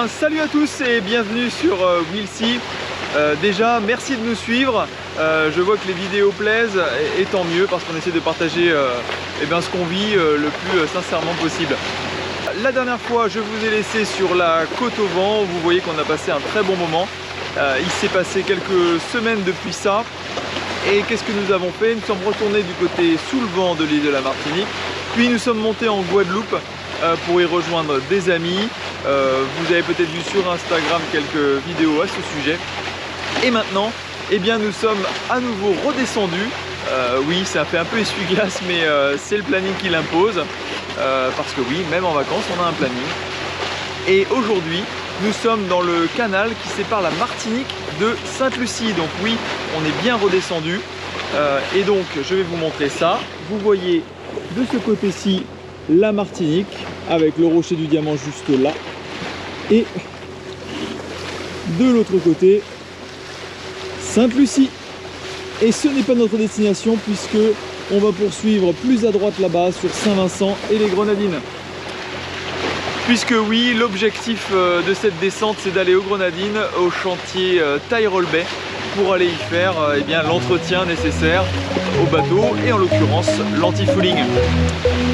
bien, salut à tous et bienvenue sur We'll See. Déjà, merci de nous suivre. Je vois que les vidéos plaisent et tant mieux parce qu'on essaie de partager ce qu'on vit le plus sincèrement possible. La dernière fois, je vous ai laissé sur la côte au vent. Vous voyez qu'on a passé un très bon moment. Il s'est passé quelques semaines depuis ça. Et qu'est-ce que nous avons fait? Nous sommes retournés du côté sous le vent de l'île de la Martinique. Puis nous sommes montés en Guadeloupe pour y rejoindre des amis. Vous avez peut-être vu sur Instagram quelques vidéos à ce sujet. Et maintenant, eh bien, nous sommes à nouveau redescendus. Oui, ça fait un peu essuie-glace, mais c'est le planning qui l'impose. Parce que oui, même en vacances, on a un planning. Et aujourd'hui, nous sommes dans le canal qui sépare la Martinique de Sainte-Lucie. Donc oui, on est bien redescendu. Et donc, je vais vous montrer ça. Vous voyez de ce côté-ci la Martinique avec le rocher du diamant juste là. Et de l'autre côté, Sainte-Lucie. Et ce n'est pas notre destination puisque on va poursuivre plus à droite là-bas sur Saint-Vincent et les Grenadines. Puisque oui, l'objectif de cette descente, c'est d'aller aux Grenadines, au chantier Tyrol Bay, pour aller y faire l'entretien nécessaire au bateau et en l'occurrence l'anti-fouling.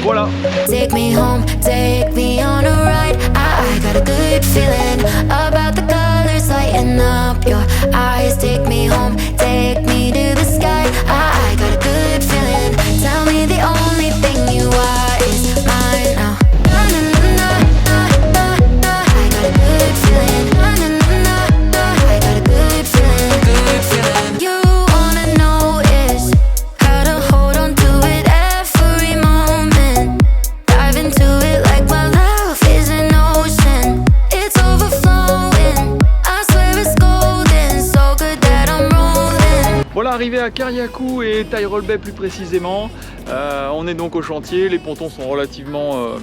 Voilà. Take me home, take me on a ride. I got a good feeling about the colors lighting up your eyes. Take me home, take me to the sky. I got a good feeling. Tell me the only thing you are is mine now. Voilà, arrivé à Carriacou et Tyrol Bay plus précisément, on est donc au chantier, les pontons sont relativement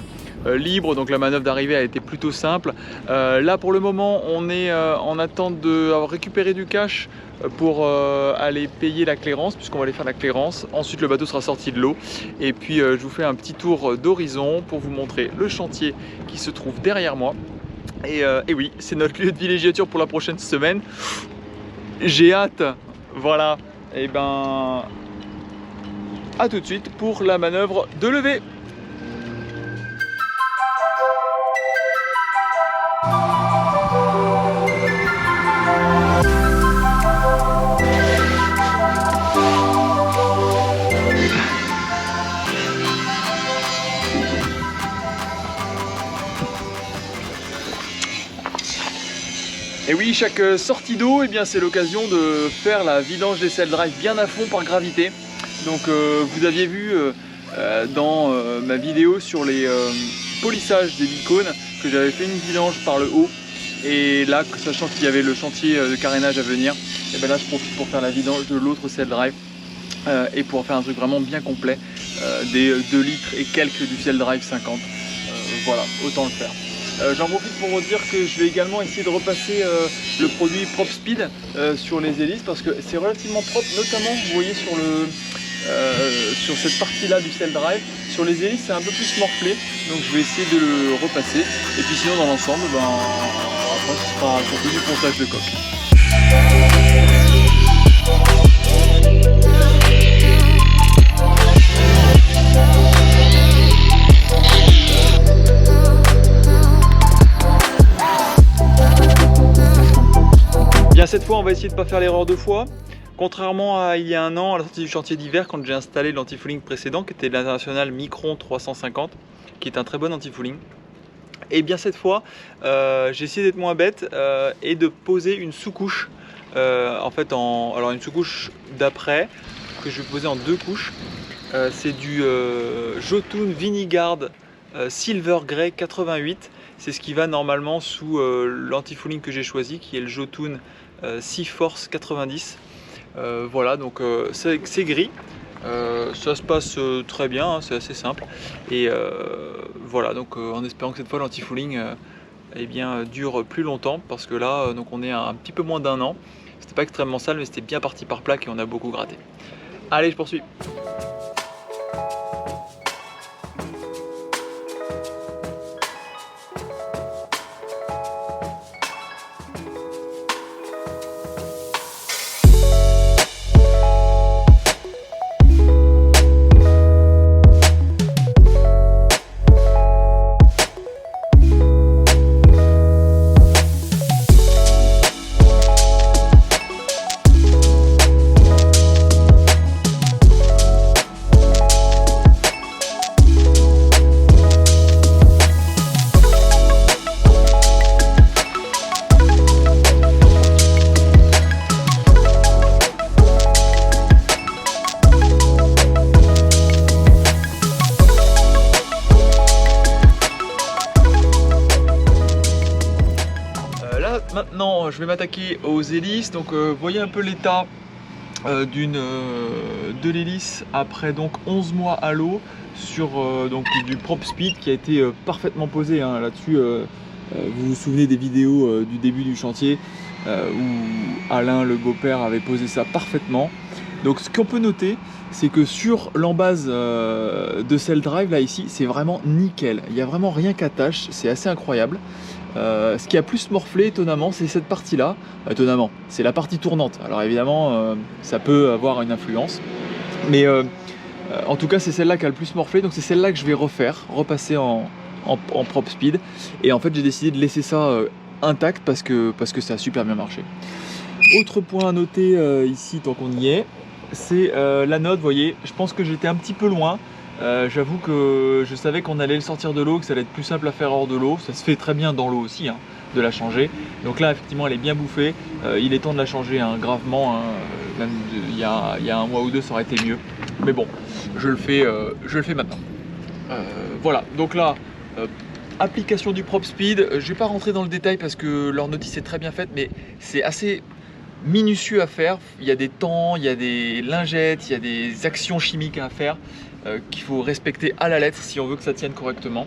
libres, donc la manœuvre d'arrivée a été plutôt simple. Là pour le moment on est en attente de récupérer du cash pour aller payer la clairance, puisqu'on va aller faire la clairance. Ensuite le bateau sera sorti de l'eau et puis je vous fais un petit tour d'horizon pour vous montrer le chantier qui se trouve derrière moi. Et oui, c'est notre lieu de villégiature pour la prochaine semaine. J'ai hâte. Voilà, et ben à tout de suite pour la manœuvre de levée. Et oui, chaque sortie d'eau, c'est l'occasion de faire la vidange des sail drive bien à fond par gravité. Donc vous aviez vu dans ma vidéo sur les polissages des bicones que j'avais fait une vidange par le haut. Et là, sachant qu'il y avait le chantier de carénage à venir, et bien là je profite pour faire la vidange de l'autre sail drive et pour faire un truc vraiment bien complet des 2 litres et quelques du sail drive 50. Voilà, autant le faire. J'en profite pour vous dire que je vais également essayer de repasser le produit Prop Speed sur les hélices parce que c'est relativement propre, notamment vous voyez sur cette partie là du sail drive. Sur les hélices c'est un peu plus morflé, donc je vais essayer de le repasser et puis sinon dans l'ensemble après ce sera surtout du ponçage de coque. Bien, cette fois on va essayer de ne pas faire l'erreur 2 fois. Contrairement à il y a un an à la sortie du chantier d'hiver quand j'ai installé l'anti-fouling précédent qui était l'international Micron 350 qui est un très bon anti-fouling. Et bien cette fois j'ai essayé d'être moins bête et de poser une sous-couche alors une sous-couche d'après que je vais poser en 2 couches. C'est du Jotun Vineyard Silver Grey 88. C'est ce qui va normalement sous l'anti-fouling que j'ai choisi qui est le Jotun Sea Force 90. Voilà, donc c'est gris, ça se passe très bien, hein, c'est assez simple. Et voilà, donc en espérant que cette fois l'anti-fouling dure plus longtemps parce que là donc on est à un petit peu moins d'1 an. C'était pas extrêmement sale mais c'était bien parti par plaque et on a beaucoup gratté. Allez, je poursuis. je vais m'attaquer aux hélices. Donc vous voyez un peu l'état de l'hélice après donc 11 mois à l'eau sur donc du Prop Speed qui a été parfaitement posé hein. Là-dessus. Vous vous souvenez des vidéos du début du chantier où Alain, le beau-père, avait posé ça parfaitement. Donc ce qu'on peut noter, c'est que sur l'embase de Cell Drive, là ici, c'est vraiment nickel. Il n'y a vraiment rien qu'attache, c'est assez incroyable. Ce qui a plus morflé étonnamment, c'est cette partie-là. Étonnamment, c'est la partie tournante. Alors évidemment, ça peut avoir une influence. Mais en tout cas, c'est celle-là qui a le plus morflé. Donc c'est celle-là que je vais repasser en Prop Speed. Et en fait, j'ai décidé de laisser ça intact parce que ça a super bien marché. Autre point à noter ici, tant qu'on y est, c'est l'anode. Vous voyez, je pense que j'étais un petit peu loin. J'avoue que je savais qu'on allait le sortir de l'eau, que ça allait être plus simple à faire hors de l'eau. Ça se fait très bien dans l'eau aussi, hein, de la changer. Donc là, effectivement, elle est bien bouffée. Il est temps de la changer hein, gravement. Hein. Même il y a un mois ou deux, ça aurait été mieux. Mais bon, je le fais maintenant. Voilà, donc là, application du Prop Speed. Je ne vais pas rentrer dans le détail parce que leur notice est très bien faite, mais c'est assez minutieux à faire. Il y a des temps, il y a des lingettes, il y a des actions chimiques à faire qu'il faut respecter à la lettre si on veut que ça tienne correctement.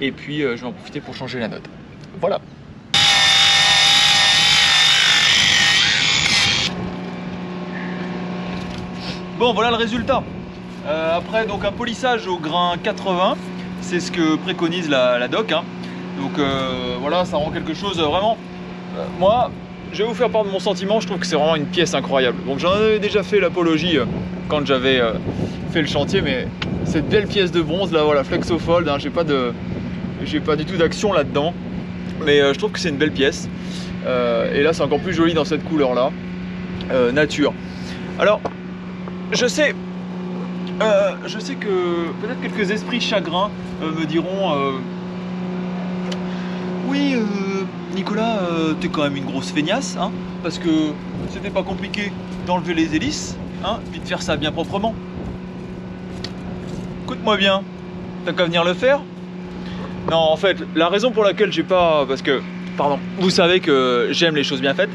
Et puis je vais en profiter pour changer la note. Voilà. Bon, voilà le résultat. Après donc un polissage au grain 80, c'est ce que préconise la doc. Hein. Donc voilà, ça rend quelque chose vraiment. Moi, je vais vous faire part de mon sentiment. Je trouve que c'est vraiment une pièce incroyable. Donc j'en avais déjà fait l'apologie quand j'avais fait le chantier, mais cette belle pièce de bronze là, voilà, Flexofold. Hein, j'ai pas du tout d'action là-dedans, mais je trouve que c'est une belle pièce. Et là, c'est encore plus joli dans cette couleur là, nature. Alors, je sais que peut-être quelques esprits chagrins me diront oui Nicolas, t'es quand même une grosse feignasse hein, parce que c'était pas compliqué d'enlever les hélices hein, puis de faire ça bien proprement. Écoute-moi bien, t'as qu'à venir le faire. Non, en fait, la raison pour laquelle j'ai pas, parce que, pardon, vous savez que j'aime les choses bien faites,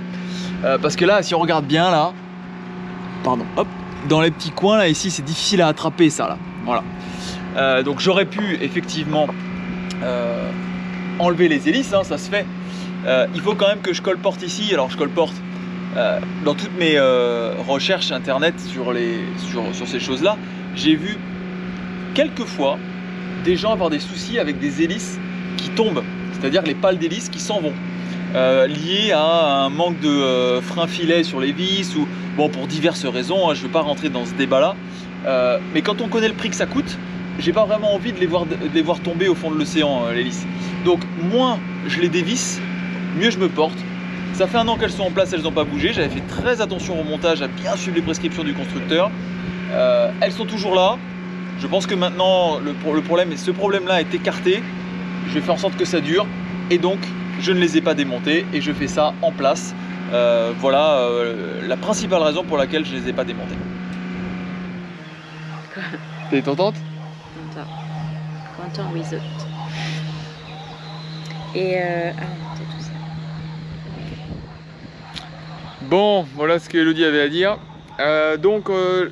parce que là, si on regarde bien là, pardon, hop, dans les petits coins là, ici, c'est difficile à attraper ça là, voilà. Donc j'aurais pu effectivement enlever les hélices, hein, ça se fait. Il faut quand même que je colporte ici. Alors je colporte dans toutes mes recherches internet sur ces choses là, j'ai vu quelques fois des gens avoir des soucis avec des hélices qui tombent, c'est-à-dire les pales d'hélices qui s'en vont, liés à un manque de frein filet sur les vis ou bon, pour diverses raisons, hein, je ne vais pas rentrer dans ce débat là, mais quand on connaît le prix que ça coûte, j'ai pas vraiment envie de les voir tomber au fond de l'océan, l'hélice. Donc moins je les dévisse, mieux je me porte. Ça fait 1 an qu'elles sont en place, elles n'ont pas bougé. J'avais fait très attention au montage, à bien suivre les prescriptions du constructeur. Elles sont toujours là. Je pense que maintenant ce problème-là est écarté. Je vais faire en sorte que ça dure et donc je ne les ai pas démontées et je fais ça en place. Voilà la principale raison pour laquelle je ne les ai pas démontées. T'es contente? Content with it. Et tout ça. Bon, voilà ce que Elodie avait à dire. Donc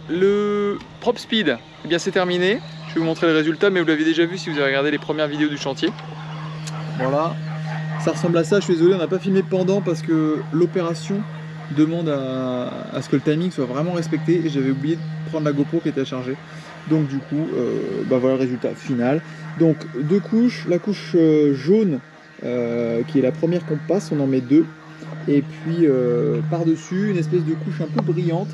le Prop Speed, eh bien c'est terminé. Je vais vous montrer le résultat, mais vous l'avez déjà vu si vous avez regardé les premières vidéos du chantier. Voilà, ça ressemble à ça. Je suis désolé, on n'a pas filmé pendant parce que l'opération demande à ce que le timing soit vraiment respecté et j'avais oublié de prendre la GoPro qui était à charger. Donc du coup, bah voilà le résultat final. Donc 2 couches, la couche jaune qui est la première qu'on passe, on en met 2. Et puis par-dessus, une espèce de couche un peu brillante.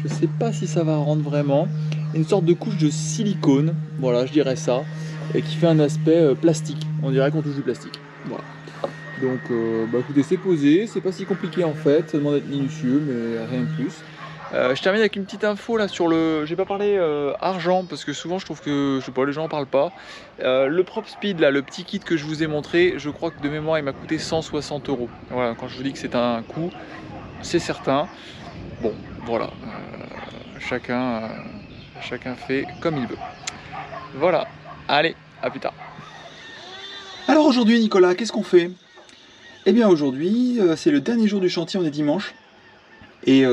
Je sais pas si ça va rendre vraiment. Une sorte de couche de silicone, voilà, je dirais ça. Et qui fait un aspect plastique. On dirait qu'on touche du plastique. Voilà. Donc bah écoutez, c'est posé, c'est pas si compliqué en fait. Ça demande d'être minutieux, mais rien de plus. Je termine avec une petite info là sur le. J'ai pas parlé argent parce que souvent je trouve que je sais pas, les gens en parlent pas. Le Prop Speed là, le petit kit que je vous ai montré, je crois que de mémoire il m'a coûté 160 €. Voilà, quand je vous dis que c'est un coût, c'est certain. Bon, voilà, chacun fait comme il veut. Voilà, allez, à plus tard. Alors aujourd'hui Nicolas, qu'est-ce qu'on fait? Eh bien aujourd'hui, c'est le dernier jour du chantier, on est dimanche. Et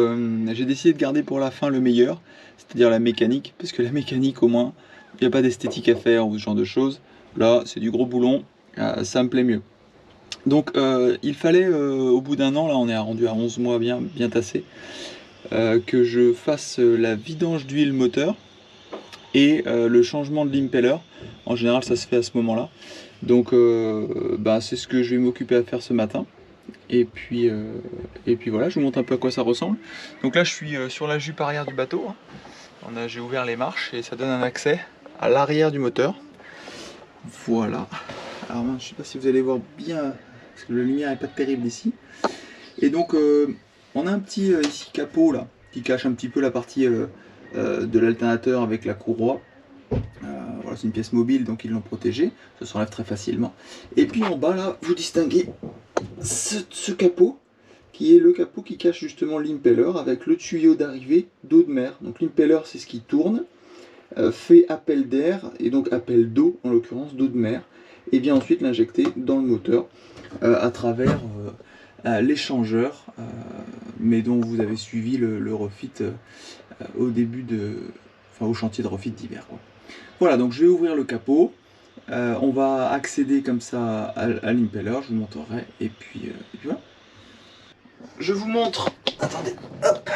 j'ai décidé de garder pour la fin le meilleur, c'est-à-dire la mécanique, parce que la mécanique au moins, il n'y a pas d'esthétique à faire ou ce genre de choses. Là, c'est du gros boulon, ça me plaît mieux. Donc il fallait, au bout d'un an, là on est rendu à 11 mois bien tassé, que je fasse la vidange d'huile moteur et le changement de l'impeller. En général ça se fait à ce moment-là. Donc c'est ce que je vais m'occuper à faire ce matin. Et puis voilà, je vous montre un peu à quoi ça ressemble. Donc là je suis sur la jupe arrière du bateau. J'ai ouvert les marches et ça donne un accès à l'arrière du moteur. Voilà. Alors je ne sais pas si vous allez voir bien, parce que la lumière n'est pas terrible ici. Et donc on a un petit ici capot là, qui cache un petit peu la partie de l'alternateur avec la courroie. Voilà, c'est une pièce mobile, donc ils l'ont protégé, ça s'enlève très facilement. Et puis en bas là, vous distinguez ce capot, qui est le capot qui cache justement l'impeller avec le tuyau d'arrivée d'eau de mer. Donc l'impeller c'est ce qui tourne, fait appel d'air et donc appel d'eau, en l'occurrence d'eau de mer, et vient ensuite l'injecter dans le moteur à travers l'échangeur, mais dont vous avez suivi le refit au début au chantier de refit d'hiver. Voilà, donc je vais ouvrir le capot, on va accéder comme ça à l'impeller, je vous montrerai, et puis voilà. Je vous montre, attendez, hop,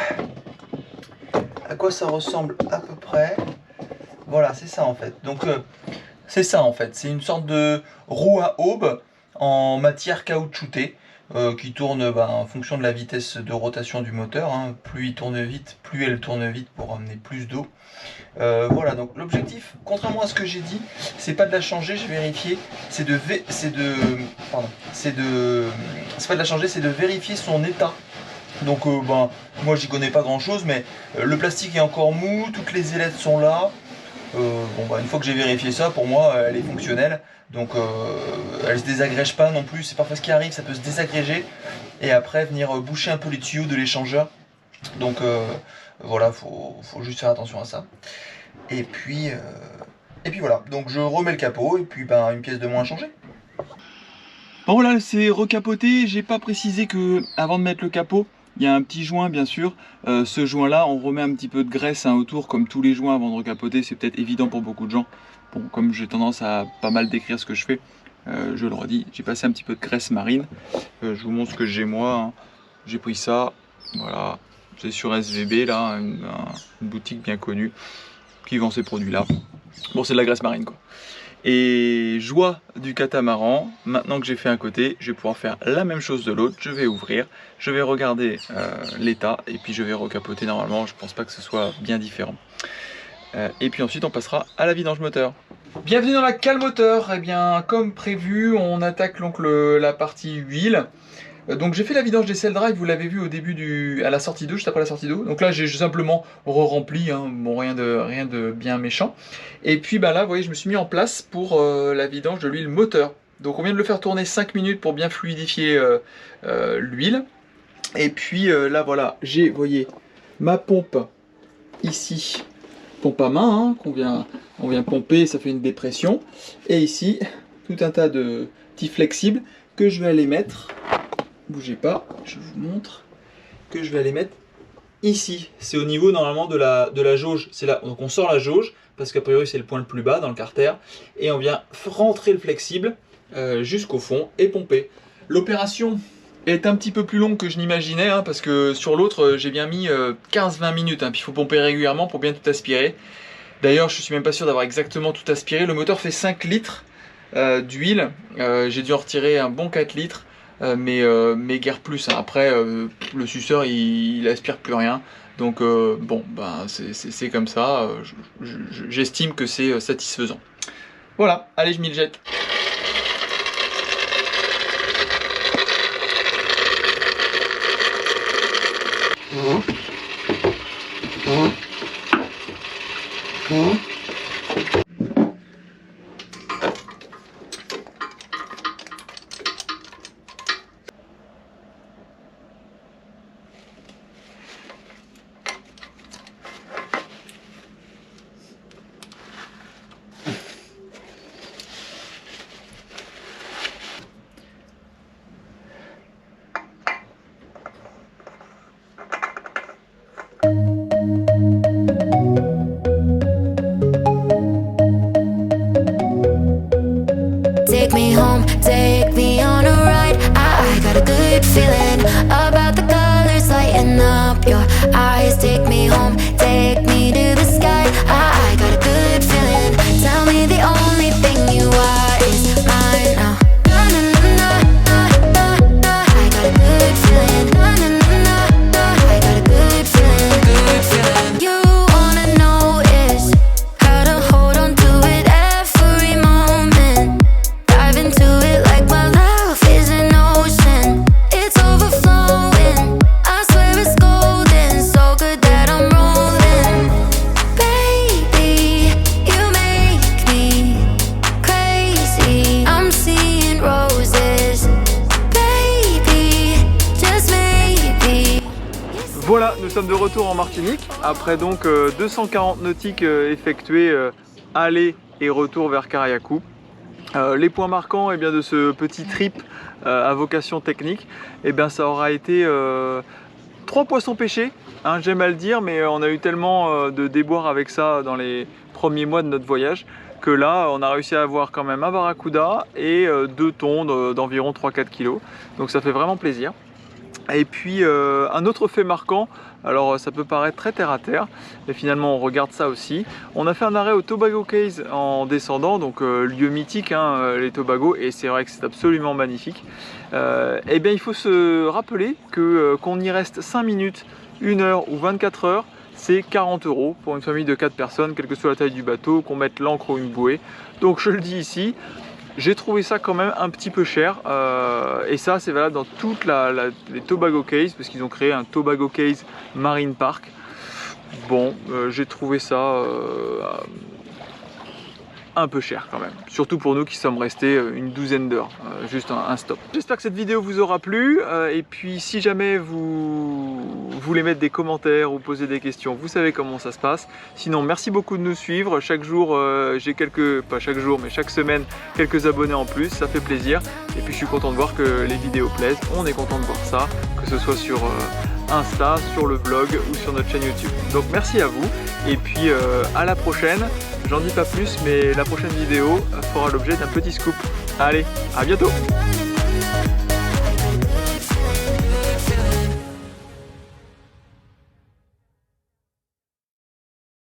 à quoi ça ressemble à peu près. Voilà, c'est ça en fait. Donc c'est ça en fait, c'est une sorte de roue à aube en matière caoutchoutée qui tourne en fonction de la vitesse de rotation du moteur. Plus il tourne vite, plus elle tourne vite pour amener plus d'eau. Voilà, donc l'objectif, contrairement à ce que j'ai dit, c'est pas de la changer, j'ai vérifié, c'est pas de la changer, c'est de vérifier son état. Donc moi j'y connais pas grand chose, mais le plastique est encore mou, toutes les ailettes sont là. Une fois que j'ai vérifié ça, pour moi elle est fonctionnelle, donc elle se désagrège pas non plus. C'est parfois ce qui arrive, ça peut se désagréger et après venir boucher un peu les tuyaux de l'échangeur. Donc voilà, faut juste faire attention à ça. Et puis voilà, donc je remets le capot et puis une pièce de moins à changer. Bon voilà, c'est recapoté. J'ai pas précisé que avant de mettre le capot, il y a un petit joint bien sûr. Ce joint là, on remet un petit peu de graisse autour, comme tous les joints avant de recapoter. C'est peut-être évident pour beaucoup de gens. Bon, comme j'ai tendance à pas mal décrire ce que je fais, je le redis, j'ai passé un petit peu de graisse marine. Je vous montre ce que j'ai moi. J'ai pris ça, voilà. C'est sur SVB là, une boutique bien connue qui vend ces produits là. Bon, c'est de la graisse marine quoi. Et joie du catamaran, maintenant que j'ai fait un côté, je vais pouvoir faire la même chose de l'autre. Je vais ouvrir, je vais regarder l'état et puis je vais recapoter normalement. Je pense pas que ce soit bien différent. Et puis ensuite on passera à la vidange moteur. Bienvenue dans la cale moteur. Eh bien comme prévu, on attaque donc la partie huile. Donc j'ai fait la vidange des cell drive, vous l'avez vu au début à la sortie d'eau, juste après la sortie d'eau. Donc là j'ai simplement re-rempli, bon, rien de bien méchant. Et puis là vous voyez, je me suis mis en place pour la vidange de l'huile moteur. Donc on vient de le faire tourner 5 minutes pour bien fluidifier l'huile. Et puis là voilà, j'ai, vous voyez, ma pompe ici, pompe à main, on vient pomper, ça fait une dépression. Et ici, tout un tas de petits flexibles que je vais aller mettre. Bougez pas, je vous montre que je vais aller mettre ici. C'est au niveau normalement de la jauge. C'est là, donc on sort la jauge parce qu'a priori c'est le point le plus bas dans le carter et on vient rentrer le flexible jusqu'au fond et pomper. L'opération est un petit peu plus longue que je n'imaginais parce que sur l'autre j'ai bien mis 15-20 minutes. Puis il faut pomper régulièrement pour bien tout aspirer. D'ailleurs je suis même pas sûr d'avoir exactement tout aspiré. Le moteur fait 5 litres d'huile. J'ai dû en retirer un bon 4 litres. Mais guère plus. Après, le suceur il aspire plus rien. Donc c'est comme ça. J'estime que c'est satisfaisant. Voilà, allez, je m'y jette. de retour en Martinique, après donc 240 nautiques effectuées aller et retour vers Cariacou. Les points marquants de ce petit trip à vocation technique, ça aura été 3 poissons pêchés, hein, j'aime à le dire, mais on a eu tellement de déboires avec ça dans les premiers mois de notre voyage que là on a réussi à avoir quand même un barracuda et 2 thons d'environ 3-4 kg, donc ça fait vraiment plaisir. Et puis un autre fait marquant, alors ça peut paraître très terre à terre, mais finalement on regarde ça aussi. On a fait un arrêt au Tobago Cays en descendant, donc lieu mythique hein, les Tobago, et c'est vrai que c'est absolument magnifique. Il faut se rappeler que qu'on y reste 5 minutes, 1 heure ou 24 heures, c'est 40 € pour une famille de 4 personnes, quelle que soit la taille du bateau, qu'on mette l'ancre ou une bouée. Donc je le dis ici, j'ai trouvé ça quand même un petit peu cher et ça c'est valable dans toutes les Tobago Cays parce qu'ils ont créé un Tobago Cays Marine Park. Bon, j'ai trouvé ça un peu cher quand même, surtout pour nous qui sommes restés une douzaine d'heures, juste un stop. J'espère que cette vidéo vous aura plu et puis si jamais vous voulez mettre des commentaires ou poser des questions, vous savez comment ça se passe. Sinon merci beaucoup de nous suivre, chaque jour j'ai pas chaque jour mais chaque semaine quelques abonnés en plus, ça fait plaisir et puis je suis content de voir que les vidéos plaisent, on est content de voir ça, que ce soit sur Insta, sur le blog ou sur notre chaîne YouTube. Donc merci à vous et puis à la prochaine. J'en dis pas plus, mais la prochaine vidéo fera l'objet d'un petit scoop. Allez, à bientôt!